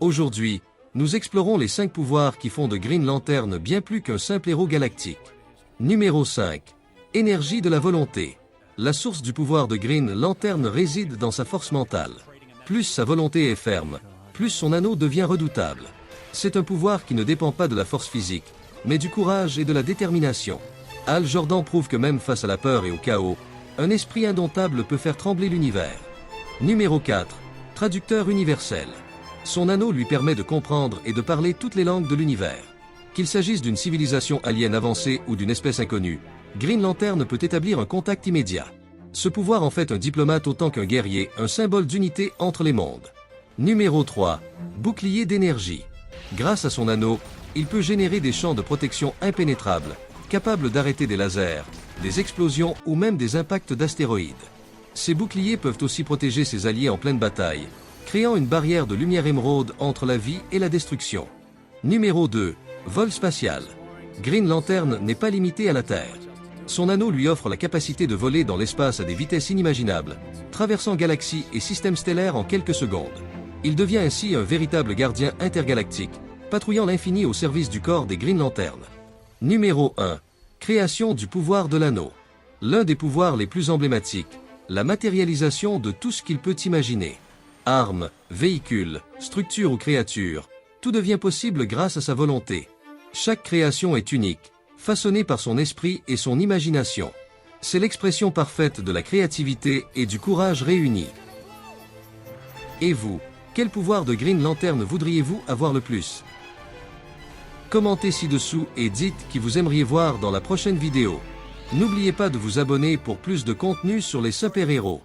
Aujourd'hui, nous explorons les 5 pouvoirs qui font de Green Lantern bien plus qu'un simple héros galactique. Numéro 5. Énergie de la volonté. La source du pouvoir de Green Lantern réside dans sa force mentale. Plus sa volonté est ferme, plus son anneau devient redoutable. C'est un pouvoir qui ne dépend pas de la force physique, mais du courage et de la détermination. Hal Jordan prouve que même face à la peur et au chaos, un esprit indomptable peut faire trembler l'univers. Numéro 4. Traducteur universel. Son anneau lui permet de comprendre et de parler toutes les langues de l'univers. Qu'il s'agisse d'une civilisation alien avancée ou d'une espèce inconnue, Green Lantern peut établir un contact immédiat. Ce pouvoir en fait un diplomate autant qu'un guerrier, un symbole d'unité entre les mondes. Numéro 3. Bouclier d'énergie. Grâce à son anneau, il peut générer des champs de protection impénétrables, capables d'arrêter des lasers, des explosions ou même des impacts d'astéroïdes. Ces boucliers peuvent aussi protéger ses alliés en pleine bataille, créant une barrière de lumière émeraude entre la vie et la destruction. Numéro 2. Vol spatial. Green Lantern n'est pas limité à la Terre. Son anneau lui offre la capacité de voler dans l'espace à des vitesses inimaginables, traversant galaxies et systèmes stellaires en quelques secondes. Il devient ainsi un véritable gardien intergalactique, patrouillant l'infini au service du corps des Green Lantern. Numéro 1. Création du pouvoir de l'anneau. L'un des pouvoirs les plus emblématiques, la matérialisation de tout ce qu'il peut imaginer. Armes, véhicules, structures ou créatures, tout devient possible grâce à sa volonté. Chaque création est unique, façonnée par son esprit et son imagination. C'est l'expression parfaite de la créativité et du courage réunis. Et vous, quel pouvoir de Green Lantern voudriez-vous avoir le plus? Commentez ci-dessous et dites qui vous aimeriez voir dans la prochaine vidéo. N'oubliez pas de vous abonner pour plus de contenu sur les super-héros.